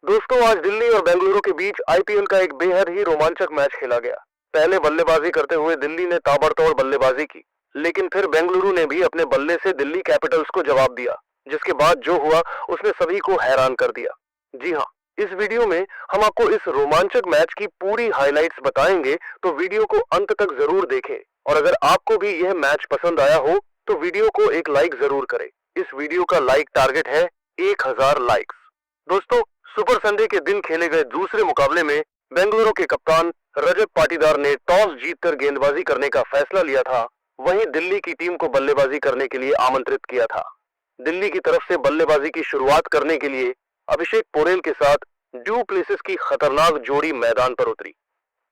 दोस्तों, आज दिल्ली और बेंगलुरु के बीच आईपीएल का एक बेहद ही रोमांचक मैच खेला गया। पहले बल्लेबाजी करते हुए दिल्ली ने ताबड़तोड़ बल्लेबाजी की, लेकिन फिर बेंगलुरु ने भी अपने बल्ले से दिल्ली कैपिटल्स को जवाब दिया, जिसके बाद जो हुआ उसने सभी को हैरान कर दिया। जी हाँ, इस वीडियो में हम आपको इस रोमांचक मैच की पूरी हाइलाइट्स बताएंगे, तो वीडियो को अंत तक जरूर देखें। और अगर आपको भी यह मैच पसंद आया हो तो वीडियो को एक लाइक जरूर करें। इस वीडियो का लाइक टारगेट है 1000 लाइक्स। दोस्तों, सुपर संडे के दिन खेले गए दूसरे मुकाबले में बेंगलुरु के कप्तान रजत पाटीदार ने टॉस जीतकर गेंदबाजी करने का फैसला लिया था। वहीं दिल्ली की टीम को बल्लेबाजी करने के लिए आमंत्रित किया था। दिल्ली की तरफ से बल्लेबाजी की शुरुआत करने के लिए अभिषेक पोरेल के साथ ड्यू प्लेसिस की खतरनाक जोड़ी मैदान पर उतरी।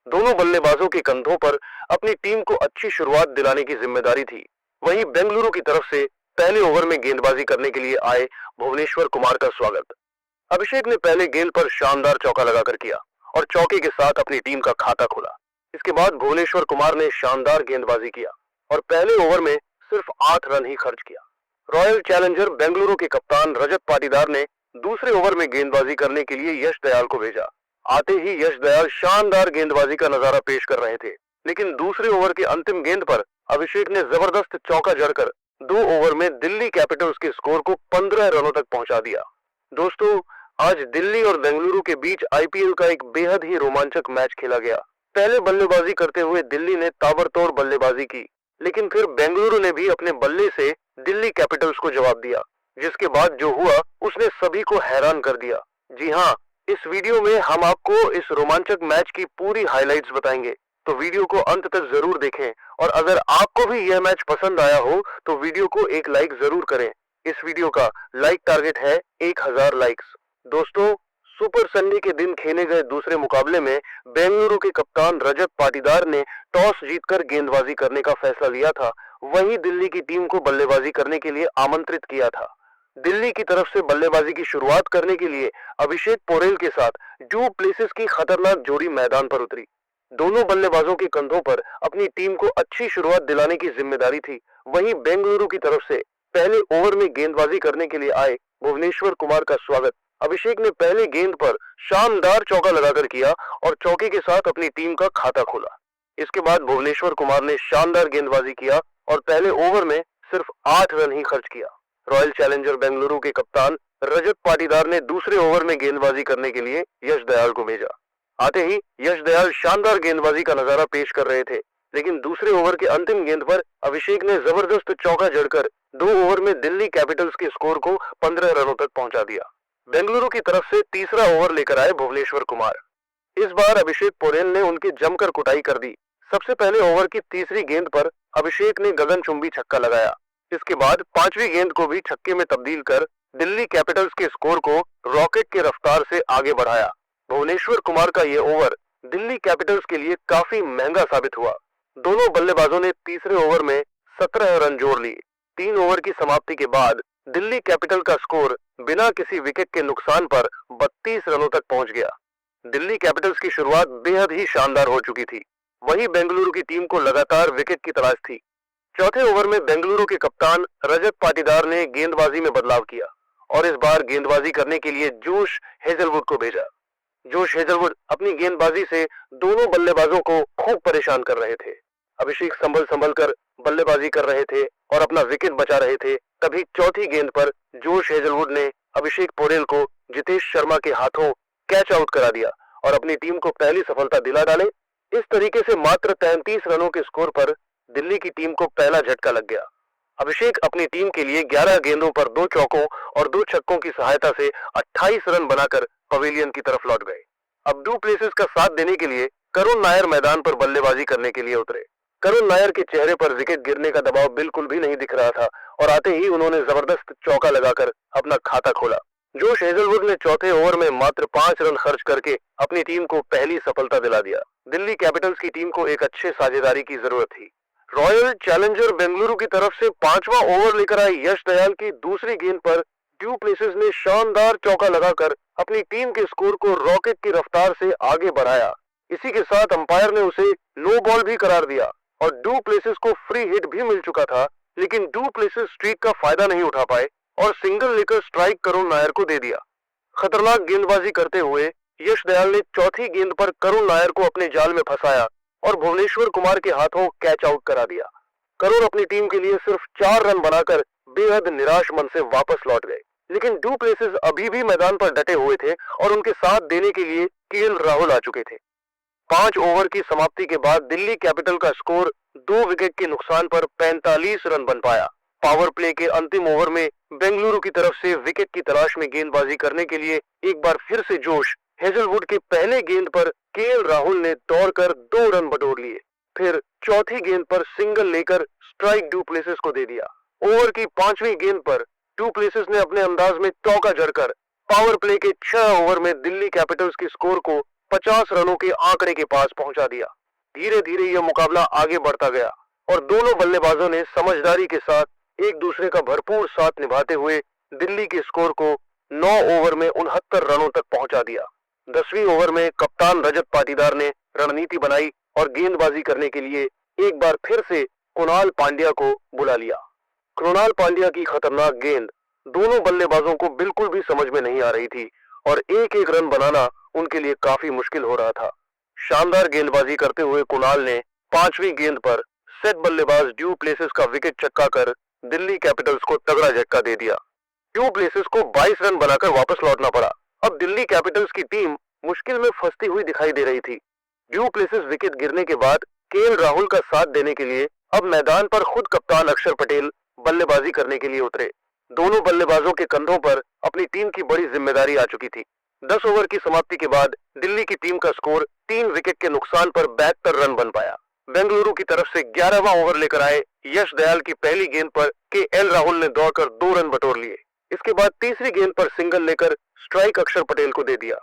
दोनों बल्लेबाजों के कंधों पर अपनी टीम को अच्छी शुरुआत दिलाने की जिम्मेदारी थी। वहीं बेंगलुरु की तरफ से पहले ओवर में गेंदबाजी करने के लिए आए भुवनेश्वर कुमार का स्वागत अभिषेक ने पहले गेंद पर शानदार चौका लगाकर किया और चौके के साथ अपनी टीम का खाता खोला। इसके बाद भुवनेश्वर कुमार ने शानदार गेंदबाजी किया और पहले ओवर में सिर्फ 8 रन ही खर्च किया। रॉयल चैलेंजर बेंगलुरु के कप्तान रजत पाटीदार ने दूसरे ओवर में गेंदबाजी करने के लिए यश दयाल को भेजा। आते ही यश दयाल शानदार गेंदबाजी का नजारा पेश कर रहे थे, लेकिन दूसरे ओवर की अंतिम गेंद पर अभिषेक ने जबरदस्त चौका जड़कर 2 ओवर में दिल्ली कैपिटल्स के स्कोर को 15 रनों तक पहुंचा दिया। दोस्तों, आज दिल्ली और बेंगलुरु के बीच आईपीएल का एक बेहद ही रोमांचक मैच खेला गया। पहले बल्लेबाजी करते हुए दिल्ली ने ताबड़तोड़ बल्लेबाजी की, लेकिन फिर बेंगलुरु ने भी अपने बल्ले से दिल्ली कैपिटल्स को जवाब दिया, जिसके बाद जो हुआ उसने सभी को हैरान कर दिया। जी हाँ, इस वीडियो में हम आपको इस रोमांचक मैच की पूरी हाइलाइट्स बताएंगे, तो वीडियो को अंत तक जरूर देखें। और अगर आपको भी यह मैच पसंद आया हो तो वीडियो को एक लाइक जरूर करें। इस वीडियो का लाइक टारगेट है 1000 लाइक्स। दोस्तों, सुपर संडे के दिन खेले गए दूसरे मुकाबले में बेंगलुरु के कप्तान रजत पाटीदार ने टॉस जीतकर गेंदबाजी करने का फैसला लिया था। वहीं दिल्ली की टीम को बल्लेबाजी करने के लिए आमंत्रित किया था। दिल्ली की तरफ से बल्लेबाजी की शुरुआत करने के लिए अभिषेक पोरेल के साथ ड्यू प्लेसिस की खतरनाक जोड़ी मैदान पर उतरी। दोनों बल्लेबाजों के कंधों पर अपनी टीम को अच्छी शुरुआत दिलाने की जिम्मेदारी थी। वहीं बेंगलुरु की तरफ से पहले ओवर में गेंदबाजी करने के लिए आए भुवनेश्वर कुमार का स्वागत अभिषेक ने पहले गेंद पर शानदार चौका लगाकर किया और चौके के साथ अपनी टीम का खाता खोला। इसके बाद भुवनेश्वर कुमार ने शानदार गेंदबाजी किया और पहले ओवर में सिर्फ 8 रन ही खर्च किया। रॉयल चैलेंजर बेंगलुरु के कप्तान रजत पाटीदार ने दूसरे ओवर में गेंदबाजी करने के लिए यश दयाल को भेजा। आते ही यश दयाल शानदार गेंदबाजी का नजारा पेश कर रहे थे, लेकिन दूसरे ओवर के अंतिम गेंद पर अभिषेक ने जबरदस्त चौका जड़कर 2 ओवर में दिल्ली कैपिटल्स के स्कोर को 15 रनों तक पहुंचा दिया। बेंगलुरु की तरफ से तीसरा ओवर लेकर आए भुवनेश्वर कुमार। इस बार अभिषेक पोरेल ने उनकी जमकर कुटाई कर दी। सबसे पहले ओवर की तीसरी गेंद पर अभिषेक ने गगनचुंबी छक्का लगाया। इसके बाद पांचवी गेंद को भी छक्के में तब्दील कर दिल्ली कैपिटल्स के स्कोर को रॉकेट की रफ्तार से आगे बढ़ाया। भुवनेश्वर कुमार का यह ओवर दिल्ली कैपिटल्स के लिए काफी महंगा साबित हुआ। दोनों बल्लेबाजों ने तीसरे ओवर में 17 रन जोड़ लिए। 3 ओवर की समाप्ति के बाद दिल्ली कैपिटल का स्कोर बिना किसी विकेट के नुकसान पर 32 रनों तक पहुंच गया। दिल्ली कैपिटल्स की शुरुआत बेहद ही शानदार हो चुकी थी। वहीं बेंगलुरु की टीम को लगातार विकेट की तलाश थी। चौथे ओवर में बेंगलुरु के कप्तान रजत पाटीदार ने गेंदबाजी में बदलाव किया और इस बार गेंदबाजी करने के लिए जोश हेजलवुड को भेजा। जोश हेजलवुड अपनी गेंदबाजी से दोनों बल्लेबाजों को खूब परेशान कर रहे थे। अभिषेक संभल संभल कर बल्लेबाजी कर रहे थे और अपना विकेट बचा रहे थे। तभी चौथी गेंद पर जोश हेजलवुड ने अभिषेक पोरेल को जितेश शर्मा के हाथों कैच आउट करा दिया और अपनी टीम को पहली सफलता दिला डाले। इस तरीके से मात्र 33 रनों के स्कोर पर दिल्ली की टीम को पहला झटका लग गया। अभिषेक अपनी टीम के लिए 11 गेंदों पर 2 चौकों और 2 छक्कों की सहायता से 28 रन बनाकर पवेलियन की तरफ लौट गए। अब डू प्लेसिस का साथ देने के लिए करुण नायर मैदान पर बल्लेबाजी करने के लिए उतरे। करुण नायर के चेहरे पर विकेट गिरने का दबाव बिल्कुल भी नहीं दिख रहा था और आते ही उन्होंने जबरदस्त चौका लगाकर अपना खाता खोला। जोश हेजलवुड ने चौथे ओवर में मात्र 5 रन खर्च करके अपनी टीम को पहली सफलता दिला दिया। दिल्ली कैपिटल्स की टीम को एक अच्छे साझेदारी की जरूरत थी। रॉयल चैलेंजर बेंगलुरु की तरफ से 5वां ओवर लेकर आए यश दयाल की दूसरी गेंद पर ड्यू प्लेसिस ने शानदार चौका लगाकर अपनी टीम के स्कोर को रॉकेट की रफ्तार से आगे बढ़ाया। इसी के साथ अंपायर ने उसे नो बॉल भी करार दिया और डू प्लेसिस को फ्री हिट भी मिल चुका था, लेकिन डू प्लेसिस स्ट्रीक का फायदा नहीं उठा पाए और सिंगल लेकर स्ट्राइक करुण नायर को दे दिया। खतरनाक गेंदबाजी करते हुए यश दयाल ने चौथी गेंद पर करुण नायर को अपने जाल में फंसाया और भुवनेश्वर कुमार के हाथों कैच आउट करा दिया। करुण अपनी टीम के लिए सिर्फ 4 रन बनाकर बेहद निराश मन से वापस लौट गए, लेकिन डू प्लेसिस अभी भी मैदान पर डटे हुए थे और उनके साथ देने के लिए केएल राहुल आ चुके थे। 5 ओवर की समाप्ति के बाद दिल्ली कैपिटल का स्कोर 2 विकेट के नुकसान पर 45 रन बन पाया। पावर प्ले के अंतिम ओवर में बेंगलुरु की तरफ से विकेट की तलाश में गेंदबाजी करने के लिए एक बार फिर से जोश। हेजलवुड के पहले गेंद पर केएल राहुल ने दौड़कर 2 रन बटोर लिए, फिर चौथी गेंद पर सिंगल लेकर स्ट्राइक डू प्लेसिस को दे दिया। ओवर की 5वीं गेंद पर डू प्लेसिस ने अपने अंदाज में चौका जड़कर पावर प्ले के 6 ओवर में दिल्ली कैपिटल्स के स्कोर को 50 रनों के आंकड़े के पास पहुंचा दिया। धीरे धीरे यह मुकाबला आगे बढ़ता गया और दोनों बल्लेबाजों ने समझदारी के साथ एक दूसरे का भरपूर साथ निभाते हुए दिल्ली के स्कोर को 9 ओवर में 69 रनों तक पहुंचा दिया। 10वीं ओवर में कप्तान रजत पाटीदार ने रणनीति बनाई और गेंदबाजी करने के लिए एक बार फिर से कृणाल पांड्या को बुला लिया। कृणाल पांड्या की खतरनाक गेंद दोनों बल्लेबाजों को बिल्कुल भी समझ में नहीं आ रही थी और एक एक रन बनाना उनके लिए काफी मुश्किल हो रहा था। शानदार गेंदबाजी करते हुए कृणाल ने 5वीं गेंद पर सेट बल्लेबाज ड्यू प्लेसिस का विकेट चक्का कर दिल्ली कैपिटल्स को तगड़ा झटका दे दिया। ड्यू प्लेसिस को 22 रन बनाकर वापस लौटना पड़ा। अब दिल्ली कैपिटल्स की टीम मुश्किल में फंसती हुई दिखाई दे रही थी। ड्यू प्लेसिस विकेट गिरने के बाद केएल राहुल का साथ देने के लिए अब मैदान पर खुद कप्तान अक्षर पटेल बल्लेबाजी करने के लिए उतरे। दोनों बल्लेबाजों के कंधों पर अपनी टीम की बड़ी जिम्मेदारी आ चुकी थी। 10 ओवर की समाप्ति के बाद दिल्ली की टीम का स्कोर 3 विकेट के नुकसान पर 72 रन बन पाया। बेंगलुरु की तरफ से 11वां ओवर लेकर आए यश दयाल की पहली गेंद पर केएल राहुल ने दौड़कर 2 रन बटोर लिए। इसके बाद तीसरी गेंद पर सिंगल लेकर स्ट्राइक अक्षर पटेल को दे दिया।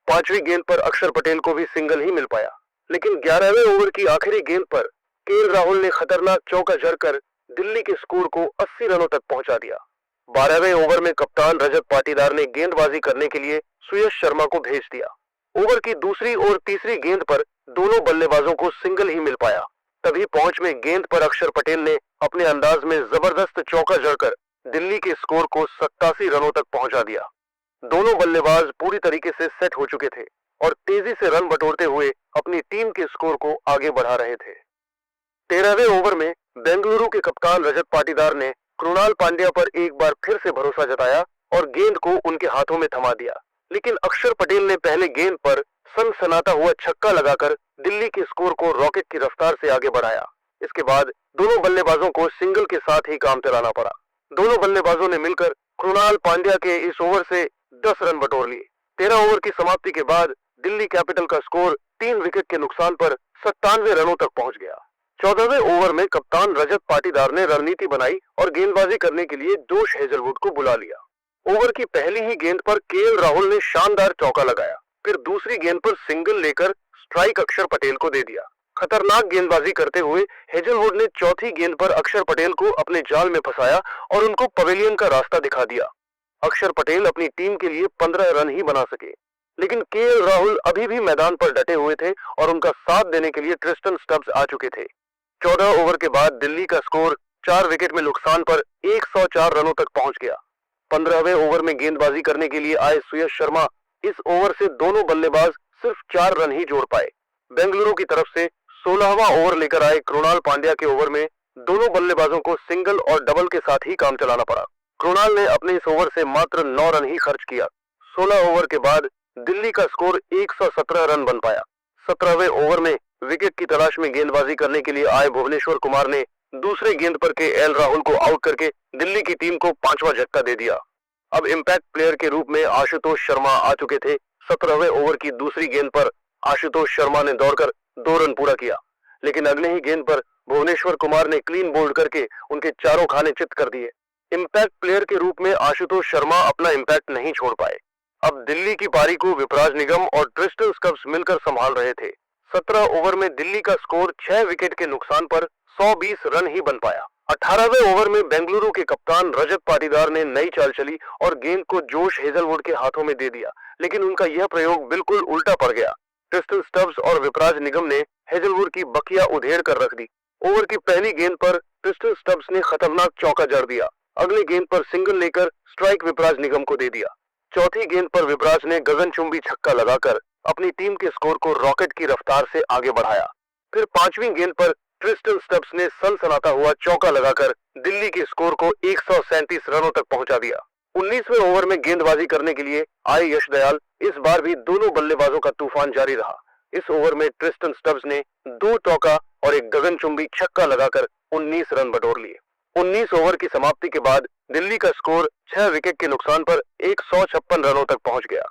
5वीं गेंद पर अक्षर पटेल को भी सिंगल ही मिल पाया, लेकिन 11वें ओवर की आखिरी गेंद पर केएल राहुल ने खतरनाक चौका जड़कर दिल्ली के स्कोर को 80 रनों तक पहुंचा दिया। 12वें ओवर में कप्तान रजत पाटीदार ने गेंदबाजी करने के लिए सुयश शर्मा को भेज दिया। ओवर की दूसरी और तीसरी गेंद पर दोनों बल्लेबाजों को सिंगल ही मिल पाया। तभी पहुंच में गेंद पर अक्षर पटेल ने अपने अंदाज में जबरदस्त चौका जड़कर दिल्ली के स्कोर को 87 रनों तक पहुंचा दिया। दोनों बल्लेबाज पूरी तरीके से सेट हो चुके थे और तेजी से रन बटोरते हुए अपनी टीम के स्कोर को आगे बढ़ा रहे थे। 13वें ओवर में बेंगलुरु के कप्तान रजत पाटीदार ने कृणाल पांड्या पर एक बार फिर से भरोसा जताया और गेंद को उनके हाथों में थमा दिया, लेकिन अक्षर पटेल ने पहले गेंद पर सनसनाता हुआ छक्का लगाकर दिल्ली के स्कोर को रॉकेट की रफ्तार से आगे बढ़ाया। इसके बाद दोनों बल्लेबाजों को सिंगल के साथ ही काम चलाना पड़ा। दोनों बल्लेबाजों ने मिलकर कृणाल पांड्या के इस ओवर से 10 रन बटोर लिए। 13 ओवर की समाप्ति के बाद दिल्ली कैपिटल का स्कोर 3 विकेट के नुकसान पर 97 रनों तक पहुंच गया। 14वें ओवर में कप्तान रजत पाटीदार ने रणनीति बनाई और गेंदबाजी करने के लिए जोश हेजलवुड को बुला लिया। ओवर की पहली ही गेंद पर केएल राहुल ने शानदार चौका लगाया, फिर दूसरी गेंद पर सिंगल लेकर स्ट्राइक अक्षर पटेल को दे दिया। खतरनाक गेंदबाजी करते हुए हेजलवुड ने चौथी गेंद पर अक्षर पटेल को अपने जाल में फंसाया और उनको पवेलियन का रास्ता दिखा दिया। अक्षर पटेल अपनी टीम के लिए 15 रन ही बना सके, लेकिन केएल राहुल अभी भी मैदान पर डटे हुए थे और उनका साथ देने के लिए ट्रिस्टन स्टब्स आ चुके थे। 14 ओवर के बाद दिल्ली का स्कोर 4 विकेट में नुकसान पर 104 रनों तक पहुंच गया। 15वें ओवर में गेंदबाजी करने के लिए आए सुयश शर्मा इस ओवर से दोनों बल्लेबाज सिर्फ 4 रन ही जोड़ पाए। बेंगलुरु की तरफ से 16वां ओवर लेकर आए कृणाल पांड्या के ओवर में दोनों बल्लेबाजों को सिंगल और डबल के साथ ही काम चलाना पड़ा। कृणाल ने अपने इस ओवर से मात्र 9 रन ही खर्च किया। 16 ओवर के बाद दिल्ली का स्कोर 117 रन बन पाया। 17वें ओवर में विकेट की तलाश में गेंदबाजी करने के लिए आए भुवनेश्वर कुमार ने दूसरे गेंद पर केएल राहुल को आउट करके दिल्ली की टीम को 5वां झटका दे दिया। अब इम्पैक्ट प्लेयर के रूप में आशुतोष शर्मा आ चुके थे। 17वें ओवर की दूसरी गेंद पर आशुतोष शर्मा ने दौड़कर 2 रन पूरा किया, लेकिन अगले ही गेंद पर भुवनेश्वर कुमार ने क्लीन बोल्ड करके उनके चारों खाने चित कर दिए। इम्पैक्ट प्लेयर के रूप में आशुतोष शर्मा अपना इम्पैक्ट नहीं छोड़ पाए। अब दिल्ली की पारी को विपराज निगम और ट्रिस्टन स्टब्स मिलकर संभाल रहे थे। 17 ओवर में दिल्ली का स्कोर 6 विकेट के नुकसान पर 120 रन ही बन पाया। 18वें ओवर में बेंगलुरु के कप्तान रजत पाटीदार ने नई चाल चली और गेंद को जोश हेजलवुड के हाथों में दे दिया, लेकिन उनका यह प्रयोग बिल्कुल उल्टा पड़ गया। ट्रिस्टन स्टब्स और विपराज निगम ने हेजलवुड की बकिया उधेड़ कर रख दी। ओवर की पहली गेंद पर ट्रिस्टन स्टब्स ने खतरनाक चौका जड़ दिया। अगली गेंद पर सिंगल लेकर स्ट्राइक विपराज निगम को दे दिया। चौथी गेंद पर विपराज ने गगनचुंबी छक्का लगाकर अपनी टीम के स्कोर को रॉकेट की रफ्तार से आगे बढ़ाया। फिर पांचवी गेंद पर ट्रिस्टन स्टब्स ने सनसनाता हुआ चौका लगाकर दिल्ली के स्कोर को 137 रनों तक पहुंचा दिया। 19वें ओवर में गेंदबाजी करने के लिए आए यश दयाल इस बार भी दोनों बल्लेबाजों का तूफान जारी रहा। इस ओवर में ट्रिस्टन स्टब्स ने 2 चौका और एक गगनचुंबी छक्का लगाकर 19 रन बटोर लिए। 19 ओवर की समाप्ति के बाद दिल्ली का स्कोर 6 विकेट के नुकसान पर 156 रनों तक पहुंच गया।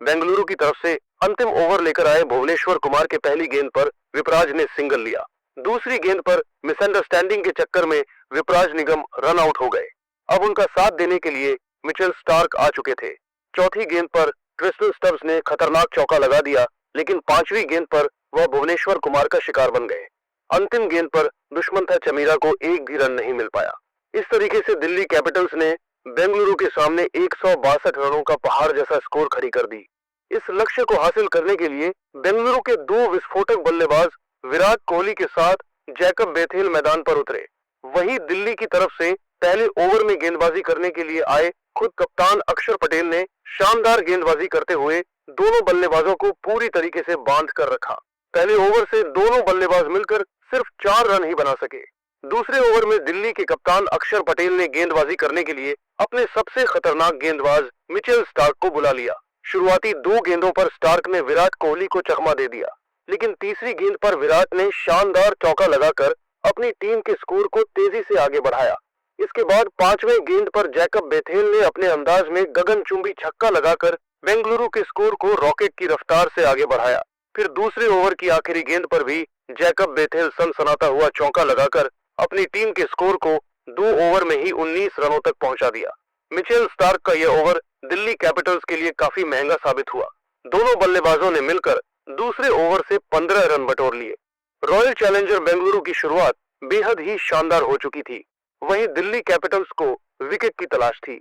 बेंगलुरु की तरफ से अंतिम ओवर लेकर आए भुवनेश्वर कुमार के पहली गेंद पर विपराज ने सिंगल लिया। दूसरी गेंद पर मिसअंडरस्टैंडिंग के चक्कर में विपराज निगम रन आउट हो गए। अब उनका साथ देने के लिए मिचेल स्टार्क आ चुके थे। चौथी गेंद पर ट्रिस्टन स्टब्स ने खतरनाक चौका लगा दिया, लेकिन पांचवी गेंद पर वह भुवनेश्वर कुमार का शिकार बन गए। अंतिम गेंद पर दुष्मंथा चमीरा को एक भी रन नहीं मिल पाया। इस तरीके से दिल्ली कैपिटल्स ने बेंगलुरु के सामने 162 रनों का पहाड़ जैसा स्कोर खड़ी कर दी। इस लक्ष्य को हासिल करने के लिए बेंगलुरु के 2 विस्फोटक बल्लेबाज विराट कोहली के साथ जैकब बेथेल मैदान पर उतरे। वहीं दिल्ली की तरफ से पहले ओवर में गेंदबाजी करने के लिए आए खुद कप्तान अक्षर पटेल ने शानदार गेंदबाजी करते हुए दोनों बल्लेबाजों को पूरी तरीके से बांध कर रखा। पहले ओवर से दोनों बल्लेबाज मिलकर सिर्फ 4 रन ही बना सके। दूसरे ओवर में दिल्ली के कप्तान अक्षर पटेल ने गेंदबाजी करने के लिए अपने सबसे खतरनाक गेंदबाज मिचेल स्टार्क को बुला लिया। शुरुआती 2 गेंदों पर स्टार्क ने विराट कोहली को चकमा दे दिया, लेकिन तीसरी गेंद पर विराट ने शानदार चौका लगाकर अपनी टीम के स्कोर को तेजी से आगे बढ़ाया। इसके बाद 5वें गेंद पर जैकब बेथेल ने अपने अंदाज में गगनचुंबी छक्का लगाकर बेंगलुरु के स्कोर को रॉकेट की रफ्तार से आगे बढ़ाया। फिर दूसरे ओवर की आखिरी गेंद पर भी जैकब बेथेल सनसनाता हुआ चौका लगाकर अपनी टीम के स्कोर को 2 ओवर में ही 19 रनों तक पहुंचा दिया। मिचेल स्टार्क का यह ओवर दिल्ली कैपिटल्स के लिए काफी महंगा साबित हुआ। दोनों बल्लेबाजों ने मिलकर दूसरे ओवर से 15 रन बटोर लिए। रॉयल चैलेंजर बेंगलुरु की शुरुआत बेहद ही शानदार हो चुकी थी। वहीं दिल्ली कैपिटल्स को विकेट की तलाश थी।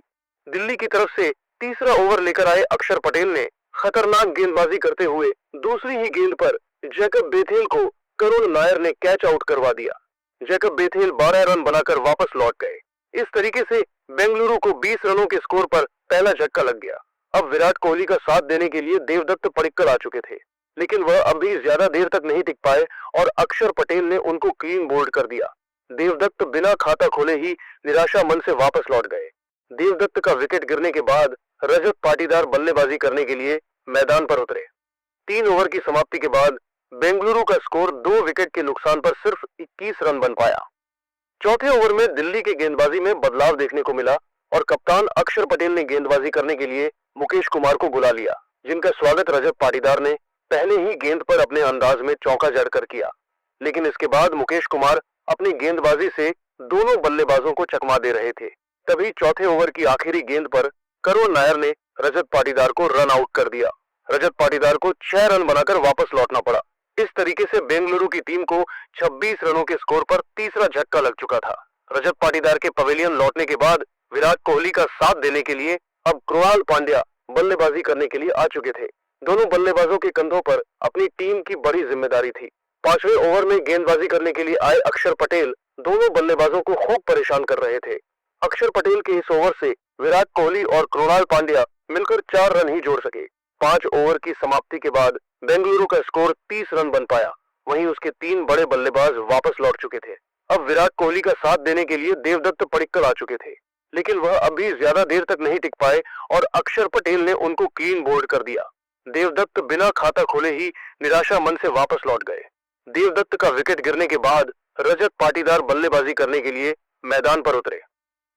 दिल्ली की तरफ से तीसरा ओवर लेकर आए अक्षर पटेल ने खतरनाक गेंदबाजी करते हुए दूसरी ही गेंद पर जैकब बेथेल को करुण नायर ने कैच आउट करवा दिया। जैकब बेथेल 12 रन बनाकर वापस लौट गए। इस तरीके से बेंगलुरु को 20 रनों के स्कोर पर पहला झटका लग गया। अब विराट कोहली का साथ देने के लिए देवदत्त पडिक्कल आ चुके थे, लेकिन वह अभी ज्यादा देर तक नहीं टिक पाए और अक्षर पटेल ने उनको क्लीन बोल्ड कर दिया। देवदत्त बिना खाता खोले ही निराशा मन से वापस लौट गए। देवदत्त का विकेट गिरने के बाद रजत पाटीदार बल्लेबाजी करने के लिए मैदान पर उतरे। 3 ओवर की समाप्ति के बाद बेंगलुरु का स्कोर 2 विकेट के नुकसान पर सिर्फ 21 रन बन पाया। चौथे ओवर में दिल्ली के गेंदबाजी में बदलाव देखने को मिला और कप्तान अक्षर पटेल ने गेंदबाजी करने के लिए मुकेश कुमार को बुला लिया, जिनका स्वागत रजत पाटीदार ने पहले ही गेंद पर अपने अंदाज में चौका जड़कर किया। लेकिन इसके बाद मुकेश कुमार अपनी गेंदबाजी से दोनों बल्लेबाजों को चकमा दे रहे थे। तभी चौथे ओवर की आखिरी गेंद पर करुण नायर ने रजत पाटीदार को रन आउट कर दिया। रजत पाटीदार को 6 रन बनाकर वापस लौटना पड़ा। इस तरीके से बेंगलुरु की टीम को 26 रनों के स्कोर पर तीसरा झटका लग चुका था। रजत पाटीदार के पवेलियन लौटने के बाद विराट कोहली का साथ देने के लिए अब कृणाल पांड्या बल्लेबाजी करने के लिए आ चुके थे। दोनों बल्लेबाजों के कंधों पर अपनी टीम की बड़ी जिम्मेदारी थी। 5वें ओवर में गेंदबाजी करने के लिए आए अक्षर पटेल दोनों बल्लेबाजों को खूब परेशान कर रहे थे। अक्षर पटेल के इस ओवर से विराट कोहली और कृणाल पांड्या मिलकर 4 रन ही जोड़ सके। 5 ओवर की समाप्ति के बाद बेंगलुरु का स्कोर 30 रन बन पाया। वहीं उसके 3 बड़े बल्लेबाज वापस लौट चुके थे। अब विराट कोहली का साथ देने के लिए देवदत्त पडिक्कल आ चुके थे, लेकिन वह अभी ज्यादा देर तक नहीं टिक पाए और अक्षर पटेल ने उनको क्लीन बोल्ड कर दिया। देवदत्त बिना खाता खोले ही निराशा मन से वापस लौट गए। देवदत्त का विकेट गिरने के बाद रजत पाटीदार बल्लेबाजी करने के लिए मैदान पर उतरे।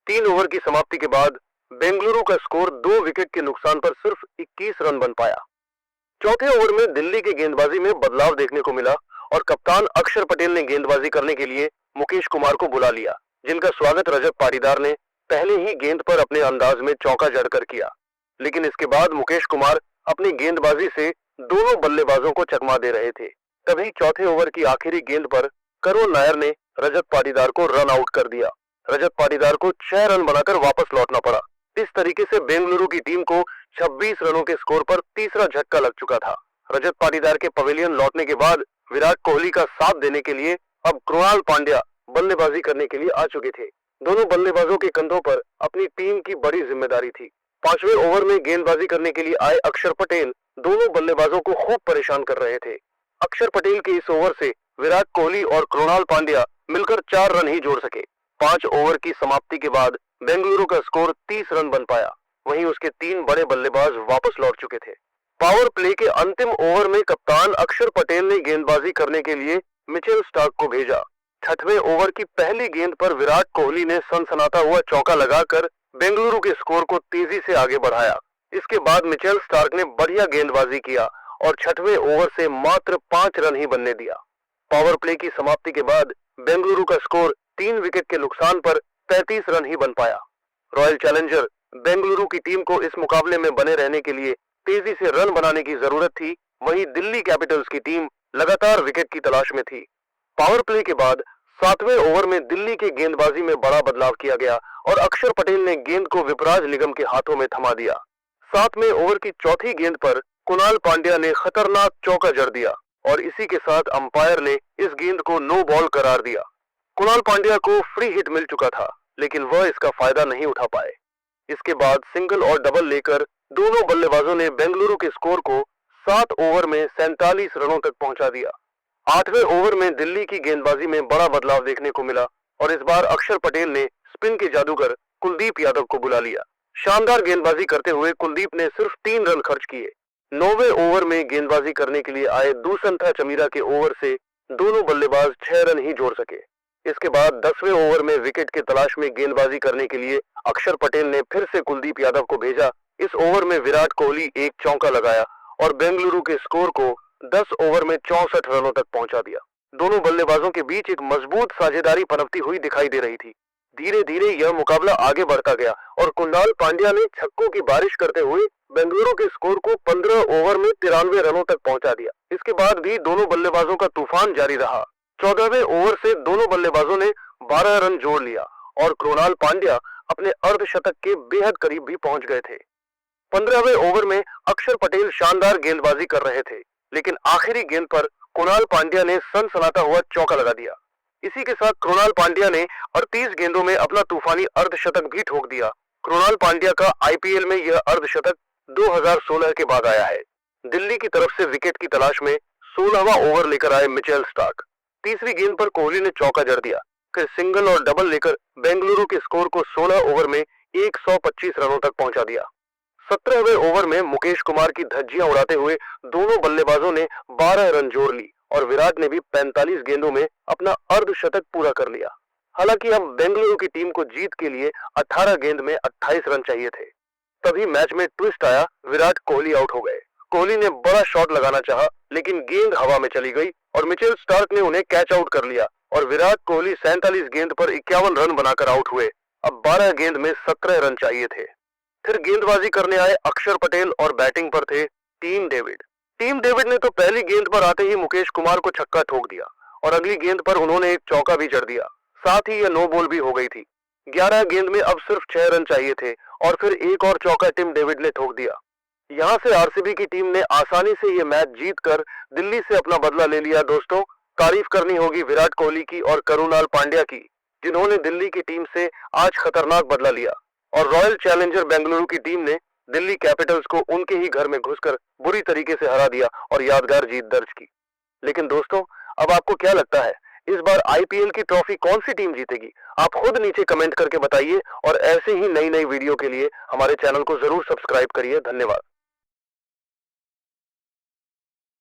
3 ओवर की समाप्ति के बाद बेंगलुरु का स्कोर 2 विकेट के नुकसान पर सिर्फ 21 रन बन पाया। चौथे ओवर में दिल्ली के गेंदबाजी में बदलाव देखने को मिला और कप्तान अक्षर पटेल ने गेंदबाजी करने के लिए मुकेश कुमार को बुला लिया, जिनका स्वागत रजत पाटीदार ने पहले ही गेंद पर अपने अंदाज में चौका जड़कर किया। लेकिन इसके बाद मुकेश कुमार अपनी गेंदबाजी से दोनों बल्लेबाजों को चकमा दे रहे थे। तभी चौथे ओवर की आखिरी गेंद पर करुण नायर ने रजत पाटीदार को रन आउट कर दिया। रजत पाटीदार को 6 रन बनाकर वापस लौटना पड़ा। इस तरीके से बेंगलुरु की टीम को 26 रनों के स्कोर पर तीसरा झटका लग चुका था। रजत पाटीदार के पवेलियन लौटने के बाद विराट कोहली का साथ देने के लिए अब कृणाल पांड्या बल्लेबाजी करने के लिए आ चुके थे। दोनों बल्लेबाजों के कंधों पर अपनी टीम की बड़ी जिम्मेदारी थी। 5वें ओवर में गेंदबाजी करने के लिए आए अक्षर पटेल दोनों बल्लेबाजों को खूब परेशान कर रहे थे। अक्षर पटेल के इस ओवर से विराट कोहली और कृणाल पांड्या मिलकर 4 रन ही जोड़ सके। 5 ओवर की समाप्ति के बाद बेंगलुरु का स्कोर 30 रन बन पाया। वहीं उसके 3 बड़े बल्लेबाज वापस लौट चुके थे। पावर प्ले के अंतिम ओवर में कप्तान अक्षर पटेल ने गेंदबाजी करने के लिए मिचेल स्टार्क को भेजा। 6वें ओवर की पहली गेंद पर विराट कोहली ने सनसनाता हुआ चौका लगाकर बेंगलुरु के स्कोर को तेजी से आगे बढ़ाया। इसके बाद मिचेल स्टार्क ने बढ़िया गेंदबाजी किया और 6वें ओवर से मात्र 5 रन ही बनने दिया। पावर प्ले की समाप्ति के बाद बेंगलुरु का स्कोर 3 विकेट के नुकसान पर 35 रन ही बन पाया। रॉयल चैलेंजर बेंगलुरु की टीम को इस मुकाबले में बने रहने के लिए तेजी से रन बनाने की जरूरत थी। वहीं दिल्ली कैपिटल्स की टीम लगातार विकेट की तलाश में थी। पावर प्ले के बाद 7वें ओवर में दिल्ली के गेंदबाजी में बड़ा बदलाव किया गया और अक्षर पटेल ने गेंद को विपराज निगम के हाथों में थमा दिया। 7वें ओवर की चौथी गेंद पर कृणाल पांड्या ने खतरनाक चौका जड़ दिया और इसी के साथ अंपायर ने इस गेंद को नो बॉल करार दिया। कृणाल पांड्या को फ्री हिट मिल चुका था, लेकिन वह इसका फायदा नहीं उठा पाए। इसके बाद सिंगल और डबल लेकर दोनों बल्लेबाजों ने बेंगलुरु के स्कोर को 7 ओवर में 47 रनों तक पहुंचा दिया। 8वें ओवर में दिल्ली की गेंदबाजी में बड़ा बदलाव देखने को मिला और इस बार अक्षर पटेल ने स्पिन के जादूगर कुलदीप यादव को बुला लिया। शानदार गेंदबाजी करते हुए कुलदीप ने सिर्फ 3 रन खर्च किए। 9वें ओवर में गेंदबाजी करने के लिए आए दूसंथा चमीरा के ओवर से दोनों बल्लेबाज 6 रन ही जोड़ सके। इसके बाद 10वें ओवर में विकेट की तलाश में गेंदबाजी करने के लिए अक्षर पटेल ने फिर से कुलदीप यादव को भेजा। इस ओवर में विराट कोहली एक चौका लगाया और बेंगलुरु के स्कोर को 10 ओवर में 64 रनों तक पहुंचा दिया। दोनों बल्लेबाजों के बीच एक मजबूत साझेदारी पनपती हुई दिखाई दे रही थी। धीरे धीरे यह मुकाबला आगे बढ़ता गया और कृणाल पांड्या ने छक्कों की बारिश करते हुए बेंगलुरु के स्कोर को 15 ओवर में 93 रनों तक पहुंचा दिया। इसके बाद भी दोनों बल्लेबाजों का तूफान जारी रहा। 14वें ओवर से दोनों बल्लेबाजों ने 12 रन जोड़ लिया और कृणाल पांड्या अपने अर्धशतक के बेहद करीब भी पहुंच गए थे। 15वें ओवर में अक्षर पटेल शानदार गेंदबाजी कर रहे थे, लेकिन आखिरी गेंद पर कृणाल पांड्या ने सनसनाता हुआ चौका लगा दिया। इसी के साथ कृणाल पांड्या ने 38 गेंदों में अपना तूफानी अर्धशतक भी ठोक दिया। कृणाल पांड्या का आईपीएल में यह अर्धशतक 2016 के बाद आया है। दिल्ली की तरफ से विकेट की तलाश में 16वां ओवर लेकर आए मिचेल स्टार्क। तीसरी गेंद पर कोहली ने चौका जड़ दिया। फिर सिंगल और डबल लेकर बेंगलुरु के स्कोर को 16 ओवर में 125 रनों तक पहुंचा दिया। 17वें ओवर में मुकेश कुमार की धज्जियां उड़ाते हुए दोनों बल्लेबाजों ने 12 रन जोड़ ली और विराट ने भी 45 गेंदों में अपना अर्धशतक पूरा कर लिया। हालांकि अब बेंगलुरु की टीम को जीत के लिए 18 गेंद में 28 रन चाहिए थे। तभी मैच में ट्विस्ट आया। विराट कोहली आउट हो गए। कोहली ने बड़ा शॉट लगाना चाहा, लेकिन गेंद हवा में चली गई और मिचेल स्टार्क ने उन्हें कैच आउट कर लिया और विराट कोहली 47 गेंद पर 51 रन बनाकर आउट हुए। अब 12 गेंद में 17 रन चाहिए थे। फिर गेंदबाजी करने आए अक्षर पटेल और बैटिंग पर थे टीम डेविड। टीम डेविड ने तो पहली गेंद पर आते ही मुकेश कुमार को छक्का ठोक दिया और अगली गेंद पर उन्होंने एक चौका भी जड़ दिया। साथ ही यह नो बॉल भी हो गई थी। 11 गेंद में अब सिर्फ 6 रन चाहिए थे और फिर एक और चौका टीम डेविड ने ठोक दिया। यहां से आरसीबी की टीम ने आसानी से ये मैच जीतकर दिल्ली से अपना बदला ले लिया। दोस्तों, तारीफ करनी होगी विराट कोहली की और कृणाल पांड्या की, जिन्होंने दिल्ली की टीम से आज खतरनाक बदला लिया और रॉयल चैलेंजर बेंगलुरु की टीम ने दिल्ली कैपिटल्स को उनके ही घर में घुसकर बुरी तरीके से हरा दिया और यादगार जीत दर्ज की। लेकिन दोस्तों, अब आपको क्या लगता है, इस बार आईपीएल की ट्रॉफी कौन सी टीम जीतेगी? आप खुद नीचे कमेंट करके बताइए और ऐसे ही नई नई वीडियो के लिए हमारे चैनल को जरूर सब्सक्राइब करिए। धन्यवाद।